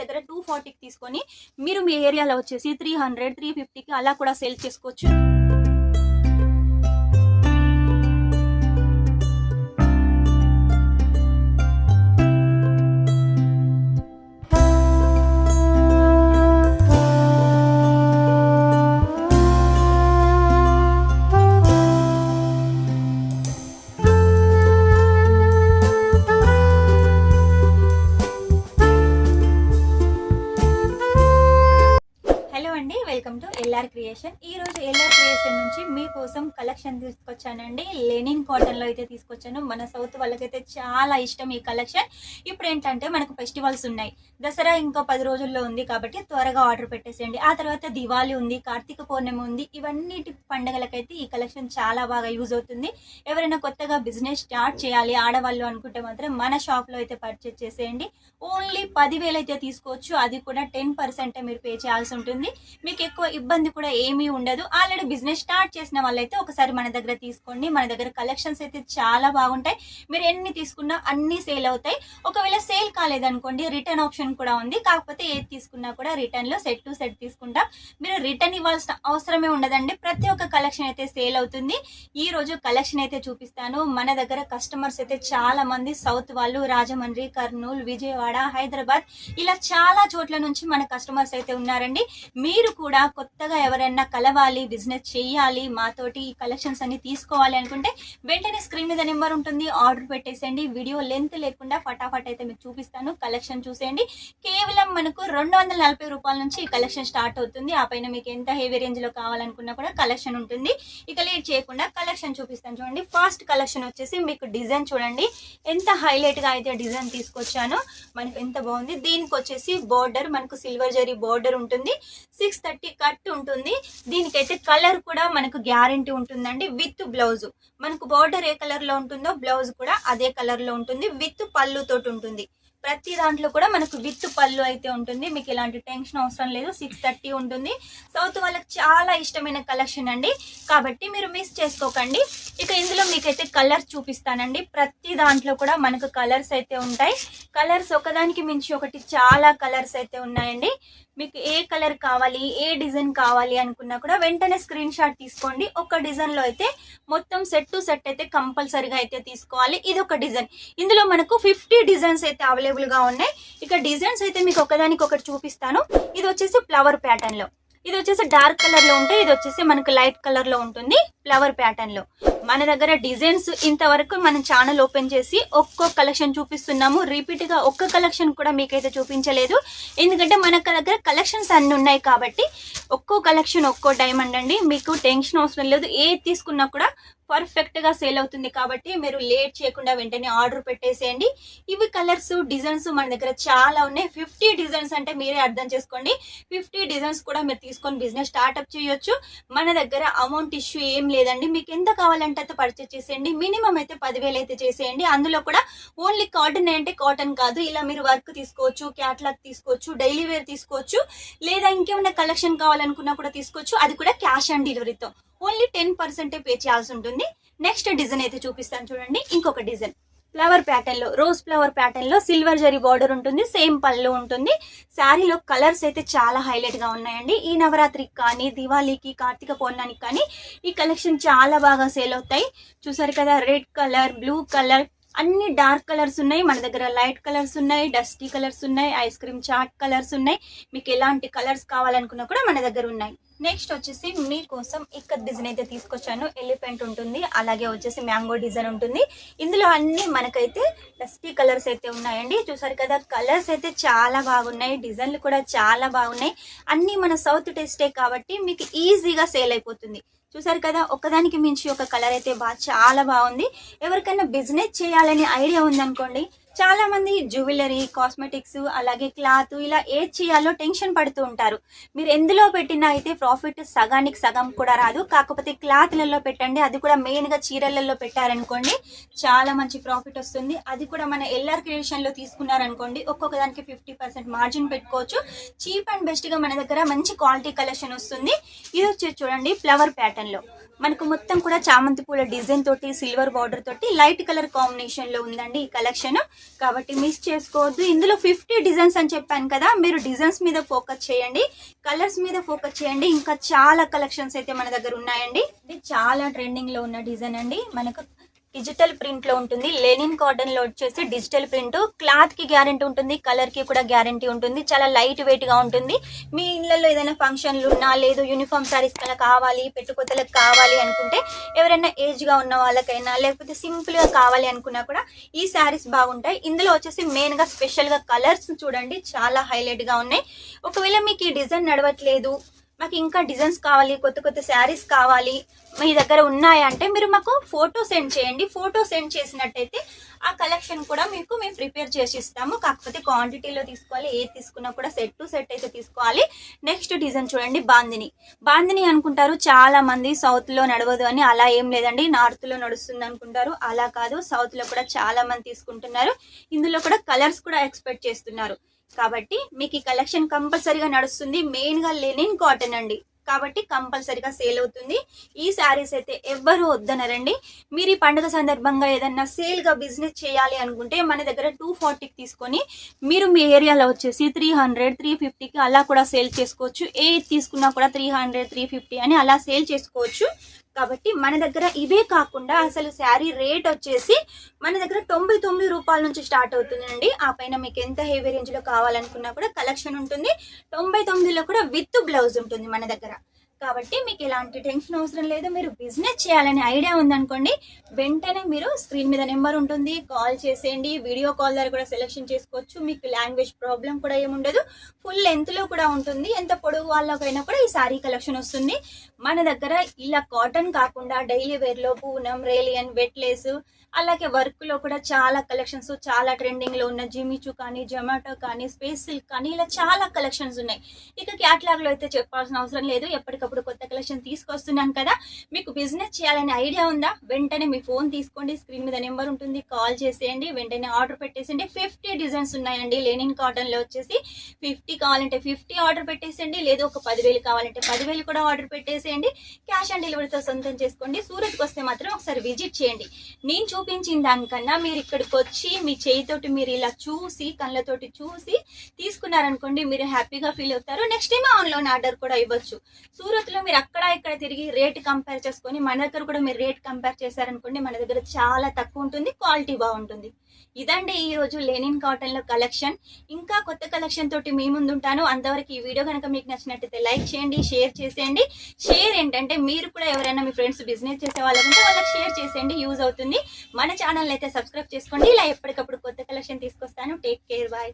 దగ్గర 240కి తీసుకొని మీరు మీ ఏరియాలో వచ్చేసి 300, 350కి అలా కూడా సేల్ చేసుకోవచ్చు. Welcome to LR creation. ఈ రోజు ఎల్ఆర్ క్రియేషన్ నుంచి మీకోసం కలెక్షన్ తీసుకొచ్చానండి. లెనిన్ కాటన్ లో అయితే తీసుకొచ్చాను. మన సౌత్ వాళ్ళకైతే చాలా ఇష్టం ఈ కలెక్షన్. ఇప్పుడు ఏంటంటే మనకు ఫెస్టివల్స్ ఉన్నాయి, దసరా ఇంకా 10 రోజుల్లో ఉంది కాబట్టి త్వరగా ఆర్డర్ పెట్టేసేయండి. ఆ తర్వాత దివాళీ ఉంది, కార్తీక పౌర్ణమి ఉంది. ఇవన్నిటి పండుగలకైతే ఈ కలెక్షన్ చాలా బాగా యూజ్ అవుతుంది. ఎవరైనా కొత్తగా బిజినెస్ స్టార్ట్ చేయాలి ఆడవాళ్ళు అనుకుంటే మాత్రం మన షాప్ లో అయితే పర్చేజ్ చేసేయండి. ఓన్లీ 10,000 అయితే తీసుకోవచ్చు. అది కూడా 10% మీరు పే చేయాల్సి ఉంటుంది. మీకు ఎక్కువ ఇబ్బంది కూడా ఏమీ ఉండదు. ఆల్రెడీ బిజినెస్ స్టార్ట్ చేసిన వాళ్ళైతే ఒకసారి మన దగ్గర తీసుకోండి. మన దగ్గర కలెక్షన్స్ అయితే చాలా బాగుంటాయి. మీరు ఎన్ని తీసుకున్నా అన్ని సేల్ అవుతాయి. ఒకవేళ సేల్ కాలేదనుకోండి రిటర్న్ ఆప్షన్ కూడా ఉంది. కాకపోతే ఏది తీసుకున్నా కూడా రిటర్న్ లో సెట్ టు సెట్ తీసుకుంటాం. మీరు రిటర్న్ ఇవ్వాల్సిన అవసరమే ఉండదండి. ప్రతి ఒక్క కలెక్షన్ అయితే సేల్ అవుతుంది. ఈ రోజు కలెక్షన్ అయితే చూపిస్తాను. మన దగ్గర కస్టమర్స్ అయితే చాలా మంది సౌత్ వాళ్ళు, రాజమండ్రి, కర్నూలు, విజయవాడ, హైదరాబాద్ ఇలా చాలా చోట్ల నుంచి మన కస్టమర్స్ అయితే ఉన్నారండి. మీరు కూడా కొత్తగా ఎవరైనా కలవాలి, బిజినెస్ చేయాలి, మాతోటి ఈ కలెక్షన్స్ అన్ని తీసుకోవాలి అనుకుంటే వెంటనే స్క్రీన్ మీద నెంబర్ ఉంటుంది, ఆర్డర్ పెట్టేసేయండి. వీడియో లెంత్ లేకుండా ఫటాఫట్ అయితే మీకు చూపిస్తాను. కలెక్షన్ చూసేయండి. కేవలం మనకు 240 రూపాయల నుంచి ఈ కలెక్షన్ స్టార్ట్ అవుతుంది. ఆ పైన మీకు ఎంత హెవీ రేంజ్ లో కావాలనుకున్నా కూడా కలెక్షన్ ఉంటుంది. ఇక లేట్ చేయకుండా కలెక్షన్ చూపిస్తాను చూడండి. ఫస్ట్ కలెక్షన్ వచ్చేసి మీకు డిజైన్ చూడండి ఎంత హైలైట్ గా అయితే డిజైన్ తీసుకొచ్చాను. మనకు ఎంత బాగుంది. దీనికి వచ్చేసి బోర్డర్ మనకు సిల్వర్ జరీ బోర్డర్ ఉంటుంది. 630 కట్ ఉంటుంది. దీనికైతే కలర్ కూడా మనకు గ్యారంటీ ఉంటుందండి. విత్ బ్లౌజ్ మనకు బోర్డర్ ఏ కలర్ లో ఉంటుందో బ్లౌజ్ కూడా అదే కలర్ లో ఉంటుంది. విత్ పళ్ళు తోటి ఉంటుంది. ప్రతి దాంట్లో కూడా మనకు విత్ పళ్ళు అయితే ఉంటుంది. మీకు ఎలాంటి టెన్షన్ అవసరం లేదు. 630 ఉంటుంది. సౌత్ వాళ్ళకి చాలా ఇష్టమైన కలెక్షన్ అండి, కాబట్టి మీరు మిస్ చేసుకోకండి. ఇక ఇందులో మీకైతే కలర్స్ చూపిస్తానండి. ప్రతి దాంట్లో కూడా మనకు కలర్స్ అయితే ఉంటాయి. కలర్స్ ఒకదానికి మించి ఒకటి చాలా కలర్స్ అయితే ఉన్నాయండి. మీకు ఏ కలర్ కావాలి, ఏ డిజైన్ కావాలి అనుకున్నా కూడా వెంటనే స్క్రీన్ షాట్ తీసుకోండి. ఒక డిజైన్ లో అయితే మొత్తం సెట్ టు సెట్ అయితే కంపల్సరీగా అయితే తీసుకోవాలి. ఇది ఒక డిజైన్. ఇందులో మనకు 50 డిజైన్స్ అయితే అవైలబుల్ గా ఉన్నాయి. ఇక డిజైన్స్ అయితే మీకు ఒకదానికి ఒకటి చూపిస్తాను. ఇది వచ్చేసి ఫ్లవర్ ప్యాటర్న్ లో, ఇది వచ్చేసి డార్క్ కలర్ లో ఉంటాయి. ఇది వచ్చేసి మనకు లైట్ కలర్ లో ఉంటుంది ఫ్లవర్ ప్యాటర్న్ లో. మన దగ్గర డిజైన్స్ ఇంతవరకు మన ఛానల్ ఓపెన్ చేసి ఒక్కో కలెక్షన్ చూపిస్తున్నాము. రిపీట్ గా ఒక్క కలెక్షన్ కూడా మీకైతే చూపించలేదు. ఎందుకంటే మన దగ్గర కలెక్షన్స్ అన్ని ఉన్నాయి కాబట్టి ఒక్కో కలెక్షన్ ఒక్కో డైమండ్ అండి. మీకు టెన్షన్ అవసరం లేదు. ఏది తీసుకున్నా కూడా పర్ఫెక్ట్ గా సేల్ అవుతుంది. కాబట్టి మీరు లేట్ చేయకుండా వెంటనే ఆర్డర్ పెట్టేసేయండి. ఇవి కలర్స్ డిజైన్స్ మన దగ్గర చాలా ఉన్నాయి. 50 డిజైన్స్ అంటే మీరే అర్థం చేసుకోండి. 50 డిజైన్స్ కూడా మీరు తీసుకొని బిజినెస్ స్టార్ట్అప్ చేయొచ్చు. మన దగ్గర అమౌంట్ ఇష్యూ ఏం లేదండి. మీకు ఎంత కావాలంటే అయితే పర్చేస్ చేసేయండి. మినిమం అయితే 10,000 అయితే చేసేయండి. అందులో కూడా ఓన్లీ కాటన్ అంటే కాటన్ కాదు, ఇలా మీరు వర్క్ తీసుకోవచ్చు, క్యాట్లాగ్ తీసుకోవచ్చు, డైలీ వేర్ తీసుకోవచ్చు, లేదా ఇంకేమైనా కలెక్షన్ కావాలనుకున్నా కూడా తీసుకోవచ్చు. అది కూడా క్యాష్ ఆన్ డెలివరీతో. ఓన్లీ 10% పే చేయాల్సి ఉంటుంది. నెక్స్ట్ డిజైన్ అయితే చూపిస్తాను చూడండి. ఇంకొక డిజైన్ ఫ్లవర్ ప్యాటర్న్ లో, రోజ్ ఫ్లవర్ ప్యాటర్న్ లో సిల్వర్ జరీ బార్డర్ ఉంటుంది. సేమ్ పళ్ళు ఉంటుంది. శారీలో కలర్స్ అయితే చాలా హైలైట్ గా ఉన్నాయండి. ఈ నవరాత్రికి కానీ, దివాళీకి, కార్తీక పౌర్ణానికి కానీ ఈ కలెక్షన్ చాలా బాగా సేల్ అవుతాయి. చూసారు కదా, రెడ్ కలర్, బ్లూ కలర్, అన్ని డార్క్ కలర్స్ ఉన్నాయి. మన దగ్గర లైట్ కలర్స్ ఉన్నాయి, డస్టీ కలర్స్ ఉన్నాయి, ఐస్ క్రీమ్ చాట్ కలర్స్ ఉన్నాయి. మీకు ఎలాంటి కలర్స్ కావాలనుకున్నా కూడా మన దగ్గర ఉన్నాయి. నెక్స్ట్ వచ్చేసి మీకోసం ఇక్కడ డిజైన్ అయితే తీసుకొచ్చాను. ఎలిఫెంట్ ఉంటుంది, అలాగే వచ్చేసి మ్యాంగో డిజైన్ ఉంటుంది. ఇందులో అన్ని మనకైతే డస్టీ కలర్స్ అయితే ఉన్నాయండి. చూసారు కదా, కలర్స్ అయితే చాలా బాగున్నాయి. డిజైన్లు కూడా చాలా బాగున్నాయి. అన్ని మన సౌత్ టేస్టే కాబట్టి మీకు ఈజీగా సేల్ అయిపోతుంది. చూసారు కదా, ఒకదానికి మించి ఒక కలర్ అయితే చాలా బాగుంది. ఎవరికైనా బిజినెస్ చేయాలనే ఐడియా ఉందనుకోండి, చాలా మంది జ్యువెలరీ, కాస్మెటిక్స్, అలాగే క్లాత్ ఇలా ఏది చేయాలో టెన్షన్ పడుతూ ఉంటారు. మీరు ఎందులో పెట్టినా అయితే ప్రాఫిట్ సగానికి సగం కూడా రాదు. కాకపోతే క్లాత్లలో పెట్టండి, అది కూడా మెయిన్ గా చీరలలో పెట్టారనుకోండి చాలా మంచి ప్రాఫిట్ వస్తుంది. అది కూడా మన ఎల్ఆర్ క్రియేషన్ లో తీసుకున్నారనుకోండి ఒక్కొక్క దానికి 50% మార్జిన్ పెట్టుకోవచ్చు. చీప్ అండ్ బెస్ట్ గా మన దగ్గర మంచి క్వాలిటీ కలెక్షన్ వస్తుంది. ఇది వచ్చేసి చూడండి ఫ్లవర్ ప్యాటర్న్ లో మనకు మొత్తం కూడా చామంతి పూల డిజైన్ తోటి సిల్వర్ బార్డర్ తోటి లైట్ కలర్ కాంబినేషన్ లో ఉందండి ఈ కలెక్షన్. కాబట్టి మిస్ చేసుకోవద్దు. ఇందులో 50 డిజైన్స్ అని చెప్పాను కదా, మీరు డిజైన్స్ మీద ఫోకస్ చేయండి, కలర్స్ మీద ఫోకస్ చేయండి. ఇంకా చాలా కలెక్షన్స్ అయితే మన దగ్గర ఉన్నాయండి. ఇది చాలా ట్రెండింగ్ లో ఉన్న డిజైన్ అండి. మనకు డిజిటల్ ప్రింట్ లో ఉంటుంది. లెనిన్ కాటన్ లో వచ్చేసి డిజిటల్ ప్రింట్. క్లాత్ కి గ్యారెంటీ ఉంటుంది, కలర్ కి కూడా గ్యారెంటీ ఉంటుంది. చాలా లైట్ వెయిట్ గా ఉంటుంది. మీ ఇళ్లలో ఏదైనా ఫంక్షన్లు ఉన్నా, లేదు యూనిఫామ్ సారీస్ కలా కావాలి, పెట్టుకోతలకు కావాలి అనుకుంటే, ఎవరైనా ఏజ్ గా ఉన్న వాళ్ళకైనా, లేకపోతే సింపుల్ గా కావాలి అనుకున్నా కూడా ఈ శారీస్ బాగుంటాయి. ఇందులో వచ్చేసి మెయిన్ గా స్పెషల్ గా కలర్స్ చూడండి, చాలా హైలైట్ గా ఉన్నాయి. ఒకవేళ మీకు ఈ డిజైన్ నడవట్లేదు, మాకు ఇంకా డిజైన్స్ కావాలి, కొత్త కొత్త శారీస్ కావాలి, మీ దగ్గర ఉన్నాయంటే మీరు మాకు ఫోటో సెండ్ చేయండి. ఫోటో సెండ్ చేసినట్టయితే ఆ కలెక్షన్ కూడా మీకు మేము ప్రిపేర్ చేసి ఇస్తాము. కాకపోతే క్వాంటిటీలో తీసుకోవాలి, ఏది తీసుకున్నా కూడా సెట్ టు సెట్ అయితే తీసుకోవాలి. నెక్స్ట్ డిజైన్ చూడండి, బాందిని అనుకుంటారు చాలా మంది, సౌత్ లో నడవదు అని. అలా ఏం లేదండి, నార్త్ లో నడుస్తుంది అనుకుంటారు, అలా కాదు. సౌత్ లో కూడా చాలా మంది తీసుకుంటున్నారు. ఇందులో కూడా కలర్స్ కూడా ఎక్స్పెక్ట్ చేస్తున్నారు. కాబట్టి మీకు ఈ కలెక్షన్ కంపల్సరీగా నడుస్తుంది. మెయిన్ గా లెనిన్ కాటన్ అండి, కాబట్టి కంపల్సరీగా సేల్ అవుతుంది. ఈ శారీస్ అయితే ఎవ్వరు వద్దనరండి. మీరు ఈ పండుగ సందర్భంగా ఏదన్నా సేల్ గా బిజినెస్ చేయాలి అనుకుంటే మన దగ్గర 240కి తీసుకొని మీరు మీ ఏరియాలో వచ్చేసి 300, 350కి అలా కూడా సేల్ చేసుకోవచ్చు. ఏ తీసుకున్నా కూడా 300, 350 అని అలా సేల్ చేసుకోవచ్చు. కాబట్టి మన దగ్గర ఇవే కాకుండా అసలు శారీ రేట్ వచ్చేసి మన దగ్గర 99 రూపాయల నుంచి స్టార్ట్ అవుతుందండి. ఆ పైన మీకు ఎంత హెవీ రేంజ్ లో కావాలనుకున్నా కూడా కలెక్షన్ ఉంటుంది. 99లో కూడా విత్ బ్లౌజ్ ఉంటుంది మన దగ్గర. కాబట్టి మీకు ఎలాంటి టెన్షన్ అవసరం లేదు. మీరు బిజినెస్ చేయాలనే ఐడియా ఉందనుకోండి, వెంటనే మీరు స్క్రీన్ మీద నెంబర్ ఉంటుంది, కాల్ చేసేయండి. వీడియో కాల్ ద్వారా కూడా సెలెక్షన్ చేసుకోవచ్చు. మీకు లాంగ్వేజ్ ప్రాబ్లం కూడా ఏముండదు. ఫుల్ లెంత్ లో కూడా ఉంటుంది. ఎంత పొడవు వాళ్ళకైనా కూడా ఈ సారీ కలెక్షన్ వస్తుంది. మన దగ్గర ఇలా కాటన్ కాకుండా డైలీ వేర్ లో పూనం, రేలియన్, వెట్లేస్, అలాగే వర్క్ లో కూడా చాలా కలెక్షన్స్, చాలా ట్రెండింగ్ లో ఉన్న జిమిచు కానీ, జొమాటో కానీ, స్పేస్ సిల్క్ కానీ, ఇలా చాలా కలెక్షన్స్ ఉన్నాయి. ఇక క్యాటలాగ్ లో అయితే చెప్పాల్సిన అవసరం లేదు. ఎప్పటికప్పుడు కొత్త కలెక్షన్ తీసుకొస్తున్నాను కదా. మీకు బిజినెస్ చేయాలనే ఐడియా ఉందా, వెంటనే మీ ఫోన్ తీసుకోండి, స్క్రీన్ మీద నెంబర్ ఉంటుంది, కాల్ చేసేయండి, వెంటనే ఆర్డర్ పెట్టేసండి. 50 డిజైన్స్ ఉన్నాయండి లెనిన్ కాటన్ లో వచ్చేసి. 50 కావాలంటే 50 ఆర్డర్ పెట్టేసేయండి, లేదు ఒక 10,000 కావాలంటే 10,000 కూడా ఆర్డర్ పెట్టేసేయండి. క్యాష్ ఆన్ డెలివరీతో సొంతం చేసుకోండి. సూరత్కి వస్తే మాత్రం ఒకసారి విజిట్ చేయండి. నేను చూపించిన దానికన్నా మీరు ఇక్కడికి వచ్చి మీ చేయితోటి మీరు ఇలా చూసి, కళ్ళతోటి చూసి తీసుకున్నారనుకోండి, మీరు హ్యాపీగా ఫీల్ అవుతారు. నెక్స్ట్ టైం ఆన్లైన్ ఆర్డర్ కూడా ఇవ్వచ్చు. సూరత్ లో మీరు అక్కడ ఇక్కడ తిరిగి రేట్ కంపేర్ చేసుకొని మన దగ్గర కూడా మీరు రేట్ కంపేర్ చేశారనుకోండి, మన దగ్గర చాలా తక్కువ ఉంటుంది, క్వాలిటీ బాగుంటుంది. ఇదండి ఈ రోజు లెనిన్ కాటన్ లో కలెక్షన్. ఇంకా కొత్త కలెక్షన్ తోటి మీ ముందు ఉంటాను. అంతవరకు ఈ వీడియో కనుక మీకు నచ్చినట్టయితే లైక్ చేయండి, షేర్ చేసేయండి. షేర్ ఏంటంటే మీరు కూడా ఎవరైనా మీ ఫ్రెండ్స్ బిజినెస్ చేసే వాళ్ళంటే వాళ్ళకి షేర్ చేసేయండి, యూజ్ అవుతుంది. మన ఛానల్ అయితే సబ్స్క్రైబ్ చేసుకోండి. ఇలా ఎప్పటికప్పుడు కొత్త కలెక్షన్ తీసుకొస్తాను. Take care, bye.